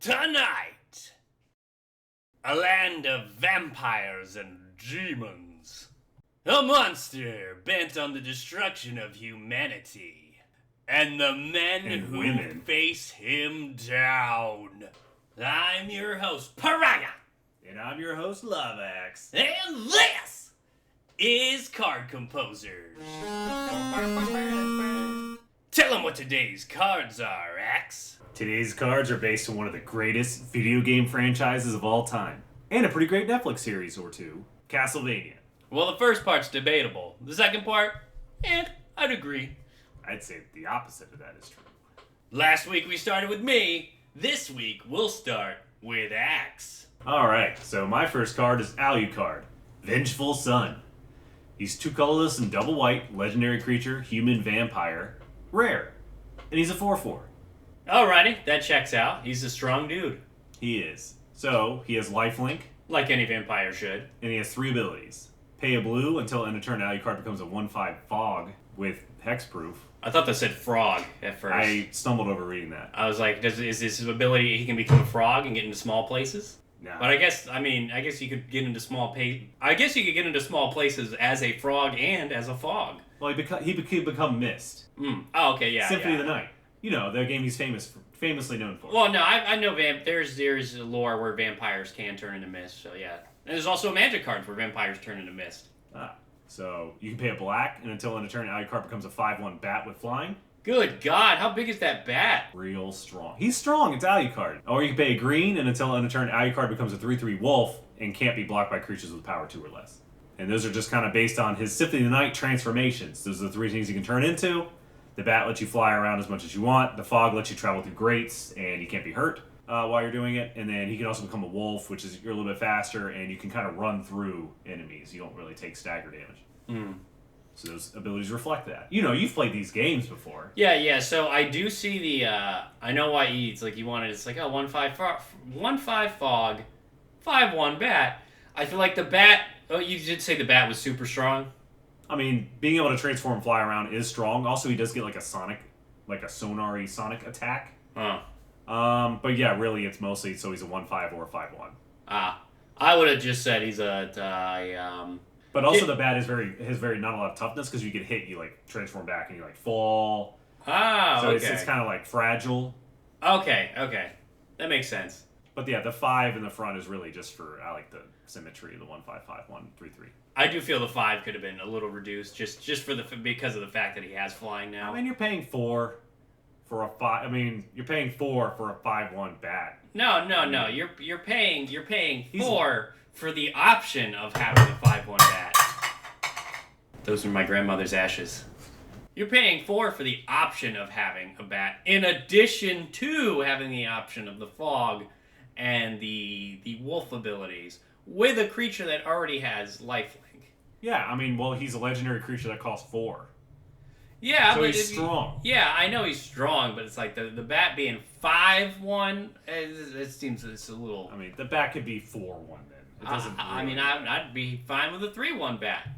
Tonight, a land of vampires and demons. A monster bent on the destruction of humanity. And the men And who women. face him down. I'm your host, Pariah. And I'm your host, Lovax. And this is Card Composers. Tell them what today's cards are, Axe. Today's cards are based on one of the greatest video game franchises of all time. And a pretty great Netflix series or two, Castlevania. Well, the first part's debatable. The second part, I'd agree. I'd say the opposite of that is true. Last week we started with me. This week we'll start with Axe. Alright, so my first card is Alucard, Vengeful Sun. He's 2 colorless and double white, legendary creature, human vampire, rare. And he's a 4/4. Alrighty, that checks out. He's a strong dude. He is. So, he has lifelink, Like any vampire should. and he has 3 abilities. Pay a blue until end of turn Alucard becomes a 1/5 fog with hexproof. I thought that said frog at first. I stumbled over reading that. I was like, is this his ability he can become a frog and get into small places? No. But I guess you could get into small places as a frog and as a fog. Well, he could become Mist. Oh, okay, yeah. Symphony yeah. of the Night. You know, the game he's famously known for. Well, no, I know there's a lore where vampires can turn into mist, so yeah. And there's also magic cards where vampires turn into mist. So you can pay a black, and until end of turn, Alucard becomes a 5/1 bat with flying. Good God, how big is that bat? Real strong. He's strong, it's Alucard. Or you can pay a green, and until end of turn, Alucard becomes a 3/3 wolf and can't be blocked by creatures with power 2 or less. And those are just kind of based on his Symphony of the Night transformations. Those are the 3 things you can turn into. The bat lets you fly around as much as you want. The fog lets you travel through grates, and you can't be hurt while you're doing it. And then he can also become a wolf, which is you're a little bit faster, and you can kind of run through enemies. You don't really take stagger damage. So those abilities reflect that. You know, you've played these games before. Yeah, so I do see the, I know why it's like you wanted, it's like, 1/5 fog, 5/1 bat. I feel like the bat, you did say the bat was super strong. I mean, being able to transform and fly around is strong. Also, he does get like a sonar-y sonic attack. Huh. But yeah, really, it's mostly so he's a 1/5 or a 5/1. I would have just said he's But also the bat has very not a lot of toughness because you get hit, you like transform back and you like fall. So okay. it's kind of like fragile. Okay, that makes sense. But yeah, the 5 in the front is really just for I like the symmetry of the 1/5, 5/1, 3/3. I do feel the 5 could have been a little reduced just because of the fact that he has flying now. I mean, you're paying 4 for a 5. I mean, you're paying 4 for a 5/1 bat. No. You're paying 4 for the option of having a 5/1 bat. Those are my grandmother's ashes. You're paying 4 for the option of having a bat, in addition to having the option of the fog and the wolf abilities, with a creature that already has lifelink. Yeah, I mean, well, he's a legendary creature that costs 4. Yeah, so but he's strong. Yeah, I know he's strong, but it's like the bat being 5/1. It seems it's a little. I mean, the bat could be 4/1 then. It doesn't. I mean, I'd be fine with a 3/1 bat.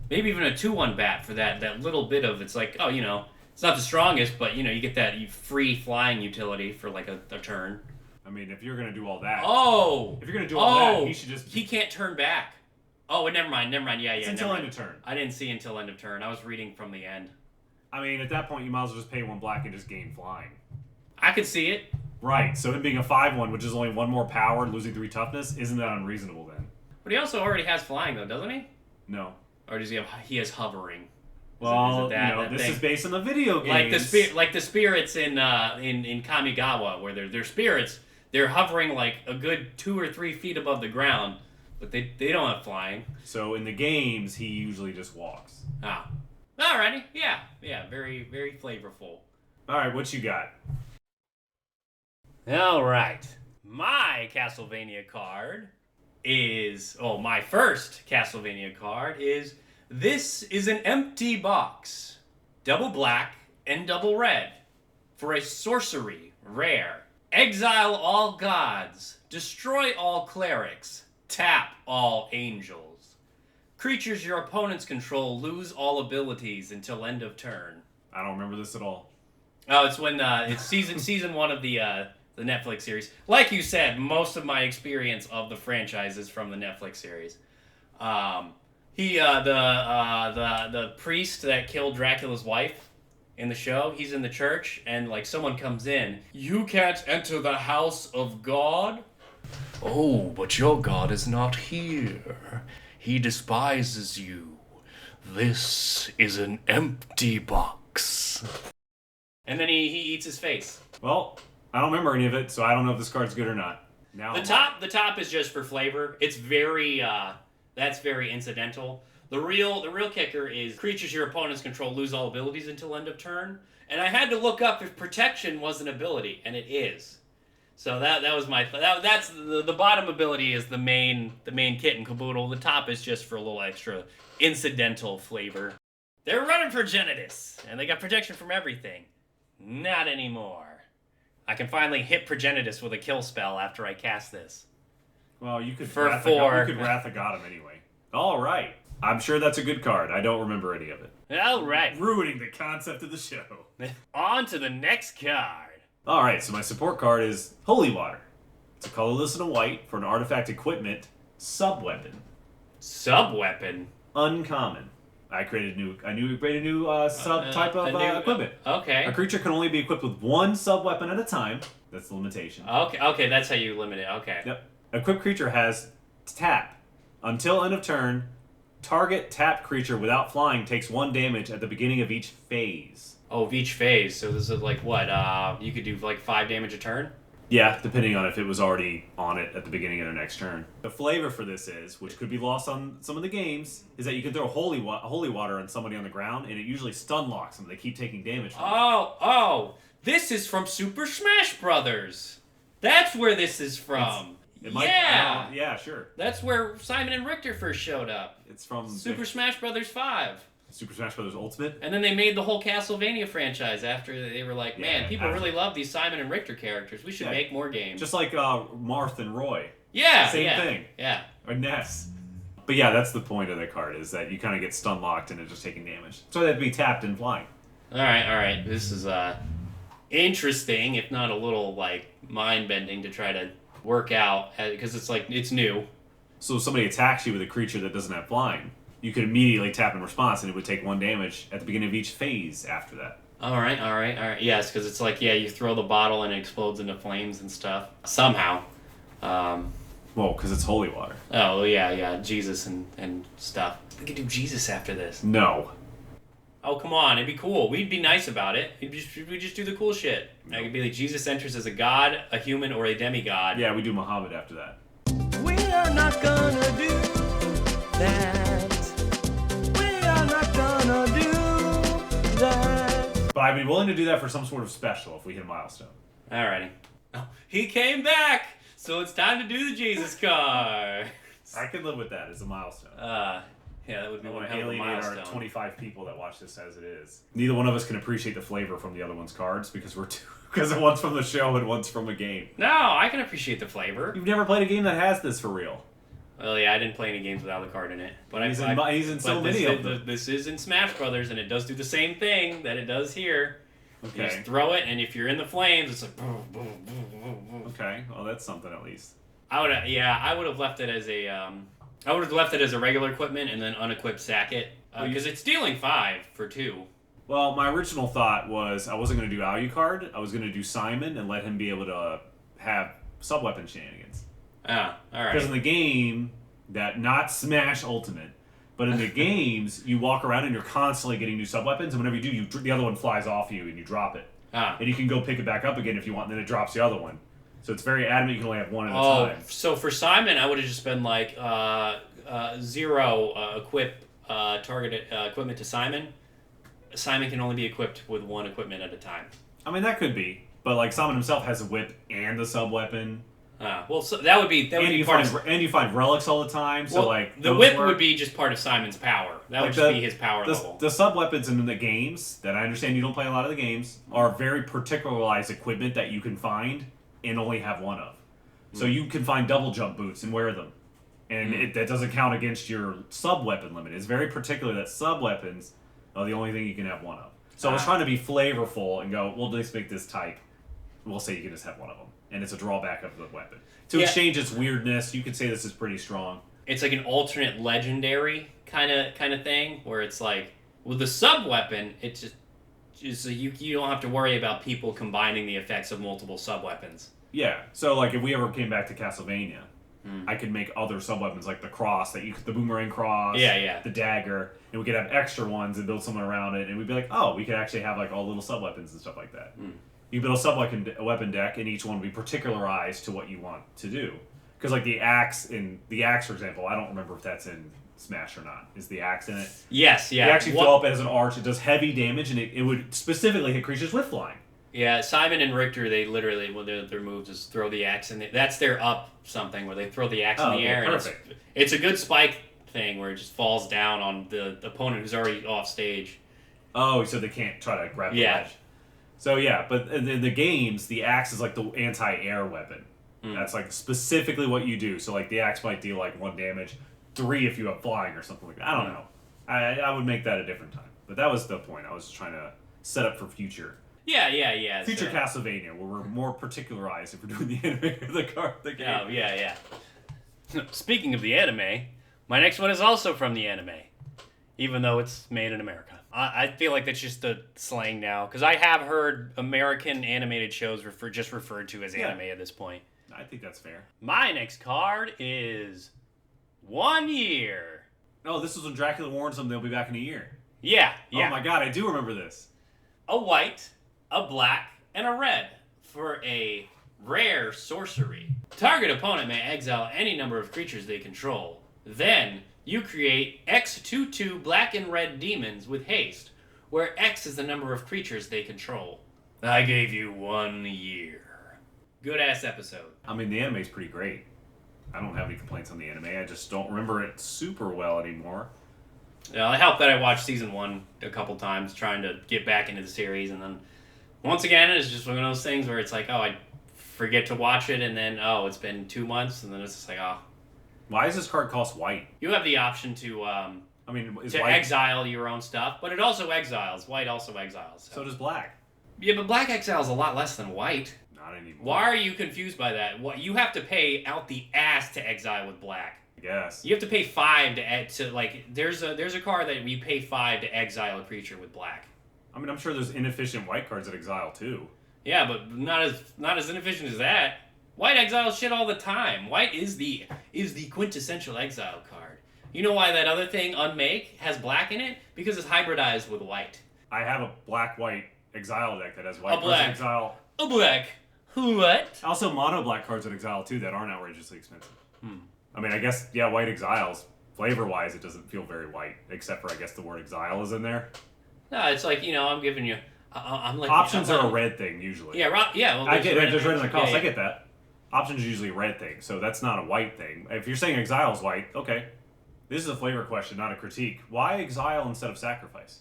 Maybe even a 2/1 bat for that little bit of, it's like, it's not the strongest, but you get that free flying utility for like a turn. I mean, if you're gonna do all that. If you're gonna do all that, he should just. He can't turn back. Oh, never mind. Yeah. It's until end of turn. I didn't see until end of turn. I was reading from the end. I mean, at that point, you might as well just pay 1 black and just gain flying. I could see it. Right. So him being a 5/1, which is only 1 more power, losing 3 toughness, isn't that unreasonable then? But he also already has flying though, doesn't he? No. Or does he have? He has hovering. Well, this is based on the video games. Like the spirits in Kamigawa, where they're spirits. They're hovering like a good 2 or 3 feet above the ground, but they don't have flying. So in the games, he usually just walks. Alrighty, yeah, very, very flavorful. All right, what you got? All right, my Castlevania card is my first Castlevania card is This is an Empty Box, double black and double red, for a sorcery rare. Exile all gods, destroy all clerics, tap all angels. Creatures your opponents control lose all abilities until end of turn. I don't remember this at all. Oh, it's when it's season 1 of the the Netflix series. Like you said, most of my experience of the franchise is from the Netflix series. The priest that killed Dracula's wife in the show, he's in the church, and like someone comes in. You can't enter the house of God. Oh, but your God is not here. He despises you. This is an empty box. And then he eats his face. Well, I don't remember any of it, so I don't know if this card's good or not. Now the top is just for flavor. It's very that's very incidental. The real kicker is creatures your opponents control lose all abilities until end of turn. And I had to look up if protection was an ability, and it is. So that was my that's the bottom ability is the main kit and caboodle. The top is just for a little extra incidental flavor. They're running for Progenitus, and they got protection from everything. Not anymore. I can finally hit Progenitus with a kill spell after I cast this. Well, you could For Wrath 4. You could Wrath of God him anyway. All right. I'm sure that's a good card. I don't remember any of it. All right. Ruining the concept of the show. On to the next card. All right, so my support card is Holy Water. It's a colorless and a white for an artifact equipment sub-weapon. Sub-weapon? Uncommon. I created a new sub-type of equipment. Okay. A creature can only be equipped with one sub-weapon at a time. That's the limitation. Okay, that's how you limit it. Okay. Yep. Equipped creature has tap. Until end of turn, target tapped creature without flying takes 1 damage at the beginning of each phase. Oh, of each phase. So this is like what? You could do like 5 damage a turn? Yeah, depending on if it was already on it at the beginning of their next turn. The flavor for this is, which could be lost on some of the games, is that you can throw holy water on somebody on the ground, and it usually stun locks them. They keep taking damage from it. This is from Super Smash Brothers. That's where this is from. Yeah, sure. That's where Simon and Richter first showed up. It's from Super Smash Brothers 5. Super Smash Brothers Ultimate. And then they made the whole Castlevania franchise after they were like, man, people really love these Simon and Richter characters. We should make more games. Just like Marth and Roy. Yeah. Same thing. Yeah. Or Ness. But yeah, that's the point of the card, is that you kind of get stun locked and it's just taking damage. So they have to be tapped and flying. All right. This is interesting, if not a little like mind-bending to try to work out, because it's new. So if somebody attacks you with a creature that doesn't have flying, you could immediately tap in response, and it would take 1 damage at the beginning of each phase after that. All right. Yes, because it's like, you throw the bottle and it explodes into flames and stuff. Somehow. Well, because it's holy water. Oh, yeah, Jesus and stuff. We could do Jesus after this. No. Oh, come on, it'd be cool. We'd be nice about it. We'd just do the cool shit. No. I could be like, Jesus enters as a god, a human, or a demigod. Yeah, we do Muhammad after that. We are not gonna do that. But I'd be willing to do that for some sort of special if we hit a milestone. Alrighty. Oh, he came back! So it's time to do the Jesus card. I could live with that as a milestone. Yeah, that would be one to hell of a milestone. Our 25 people that watch this as it is. Neither one of us can appreciate the flavor from the other one's cards because because one's from the show and one's from a game. No, I can appreciate the flavor. You've never played a game that has this for real. Well, yeah, I didn't play any games without the card in it. But he's in so many of them. This is in Smash Brothers, and it does do the same thing that it does here. Okay. You just throw it, and if you're in the flames, it's like boom, boom, boom, boom, boom. Okay, well that's something at least. I would have left it as a regular equipment and then unequipped sack it because it's dealing 5 for 2. Well, my original thought was I wasn't going to do Alucard. I was going to do Simon and let him be able to have sub-weapon shenanigans. Ah, all right. Because in the game, not Smash Ultimate, but in the games, you walk around and you're constantly getting new sub-weapons, and whenever you do, the other one flies off you and you drop it. Ah. And you can go pick it back up again if you want, and then it drops the other one. So it's very adamant you can only have one at a time. So for Simon, I would have just been like 0 equip targeted equipment to Simon. Simon can only be equipped with 1 equipment at a time. I mean, that could be. But like Simon himself has a whip and a sub-weapon. Well, so that would be part of... And you find relics all the time, so the whip would be just part of Simon's power. That would just be his power level. The sub-weapons in the games, that I understand you don't play a lot of the games, are very particularized equipment that you can find and only have one of. So you can find double jump boots and wear them. And that doesn't count against your sub-weapon limit. It's very particular that sub-weapons are the only thing you can have one of. So I was trying to be flavorful and go, well, let's make this type. We'll say you can just have one of them. and it's a drawback of the weapon. To Yeah. exchange its weirdness, you could say this is pretty strong. It's like an alternate legendary kind of thing, where it's like with the sub weapon, it's just you don't have to worry about people combining the effects of multiple sub weapons. Yeah, so like if we ever came back to Castlevania, I could make other sub weapons like the cross the boomerang cross, Yeah. the dagger, and we could have extra ones and build something around it, and we'd be like, oh, we could actually have like all little sub weapons and stuff like that. You build a sub weapon deck, and each one would be particularized to what you want to do. Because like the axe, for example, I don't remember if that's in Smash or not. Is the axe in it? Yes, yeah. You actually throw up it as an arch. It does heavy damage, and it would specifically hit creatures with flying. Yeah, Simon and Richter, they literally, well, their moves is throw the axe, and that's their up something, where they throw the axe in the air. Perfect. And it's a good spike thing, where it just falls down on the opponent who's already off stage. Oh, so they can't try to grab the Yeah. ledge. So yeah, but in the games, the axe is like the anti-air weapon. That's like specifically what you do. So like the axe might deal like 1 damage, 3 if you have flying or something like that. I don't know. I would make that a different time. But that was the point. I was trying to set up for future. Yeah. Future Castlevania, where we're more particularized if we're doing the anime or the game. Oh, yeah. Speaking of the anime, my next one is also from the anime, even though it's made in America. I feel like that's just the slang now, because I have heard American animated shows referred to as anime at this point. I think that's fair. My next card is 1 year. Oh, this was when Dracula warns them they'll be back in a year. Yeah. Oh my god, I do remember this. A white, a black, and a red for a rare sorcery. Target opponent may exile any number of creatures they control. Then, you create X 2/2 black and red demons with haste, where X is the number of creatures they control. I gave you 1 year. Good ass episode. I mean, the anime's pretty great. I don't have any complaints on the anime. I just don't remember it super well anymore. It helped that I watched season 1 a couple times, trying to get back into the series, and then once again, it's just one of those things where it's like, oh, I forget to watch it, and then, oh, it's been 2 months, and then it's just like, oh. Why does this card cost white? You have the option to Is to white... exile your own stuff, but it also exiles. White also exiles. So does black. Yeah, but black exiles a lot less than white. Not anymore. Why are you confused by that? What you have to pay out the ass to exile with black. I guess. You have to pay 5 there's a card that you pay 5 to exile a creature with black. I mean, I'm sure there's inefficient white cards that exile too. Yeah, but not as inefficient as that. White exiles shit all the time. White is the quintessential exile card. You know why that other thing, Unmake, has black in it? Because it's hybridized with white. I have a black-white exile deck that has white cards black. that exile. A black. What? Also, mono black cards that exile too that aren't outrageously expensive. I mean, I guess, yeah, white exiles. Flavor-wise, it doesn't feel very white, except for, I guess, the word exile is in there. No, it's like, I'm giving you... I'm like... Options are a red thing, usually. Yeah, well, I get it. There's red in the cost. yeah. I get that. Options are usually a red thing, so that's not a white thing. If you're saying exile is white, okay. This is a flavor question, not a critique. Why exile instead of sacrifice?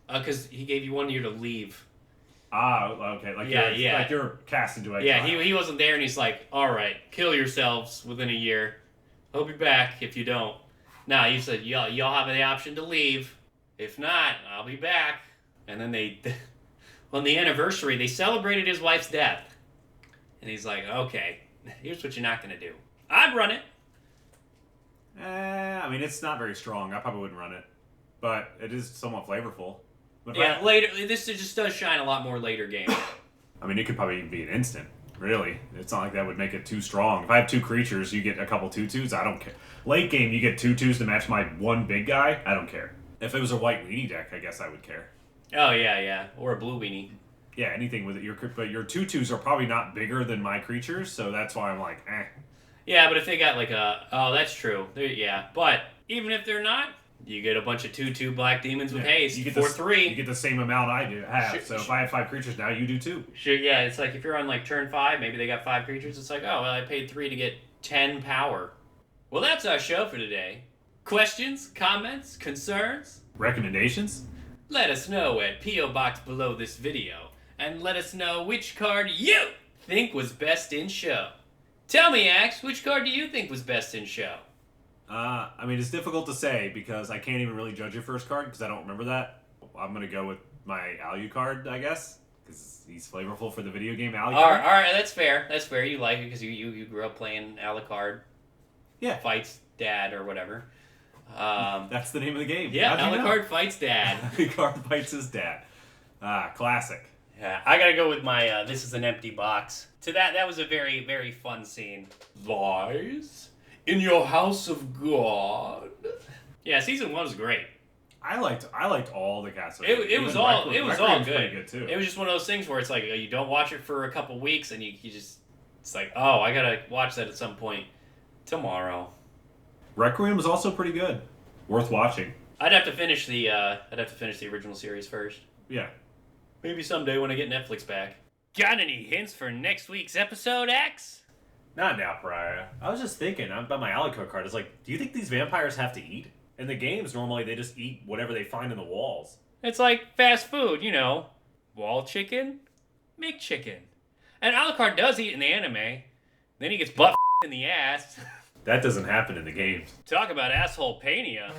Because he gave you 1 year to leave. Ah, okay. Like you're cast into exile. Yeah, he wasn't there, and he's like, all right, kill yourselves within a year. I'll be back if you don't. Now, you said, y'all have the option to leave. If not, I'll be back. And then on the anniversary, they celebrated his wife's death. And he's like, okay, here's what you're not going to do. I'd run it. I mean, it's not very strong. I probably wouldn't run it. But it is somewhat flavorful. But Yeah, later. This just does shine a lot more later game. I mean, it could probably even be an instant. Really. It's not like that would make it too strong. If I have 2 creatures, you get a couple 2/2s, I don't care. Late game, you get 2/2s to match my 1 big guy, I don't care. If it was a white weenie deck, I guess I would care. Oh, yeah. Or a blue weenie. Yeah, anything with it. But your 2/2s are probably not bigger than my creatures, so that's why I'm like, eh. Yeah, but if they got like a... Oh, that's true. Yeah. But even if they're not, you get a bunch of 2/2 black demons with haste. You get for the, 3. You get the same amount I have. Sure, So if I have 5 creatures now, you do too. Sure, yeah, it's like if you're on like turn 5, maybe they got 5 creatures. It's like, oh, well, I paid 3 to get 10 power. Well, that's our show for today. Questions, comments, concerns? Recommendations? Let us know at P.O. Box below this video. And let us know which card you think was best in show. Tell me, Axe, which card do you think was best in show? I mean, it's difficult to say because I can't even really judge your first card because I don't remember that. I'm going to go with my Alucard, I guess. Because he's flavorful for the video game Alucard. All right, that's fair. That's fair. You like it because you grew up playing Alucard. Yeah. Fights Dad or whatever. That's the name of the game. Yeah, How'd you know? Alucard fights Dad. Alucard fights his dad. Classic. Yeah, I gotta go with my this is an empty box. To that was a very, very fun scene. Lies in your house of God. Yeah, season 1 was great. I liked all the Castlevania. It was all Requiem's good. pretty good too. It was just one of those things where it's like you don't watch it for a couple weeks and you just it's like, oh, I gotta watch that at some point tomorrow. Requiem was also pretty good. Worth watching. I'd have to finish the original series first. Yeah. Maybe someday when I get Netflix back. Got any hints for next week's episode, X? Not now, Pariah. I was just thinking about my Alucard card. It's like, do you think these vampires have to eat? In the games, normally they just eat whatever they find in the walls. It's like fast food, wall chicken, McChicken. And Alucard does eat in the anime. Then he gets butt in the ass. That doesn't happen in the games. Talk about asshole pania.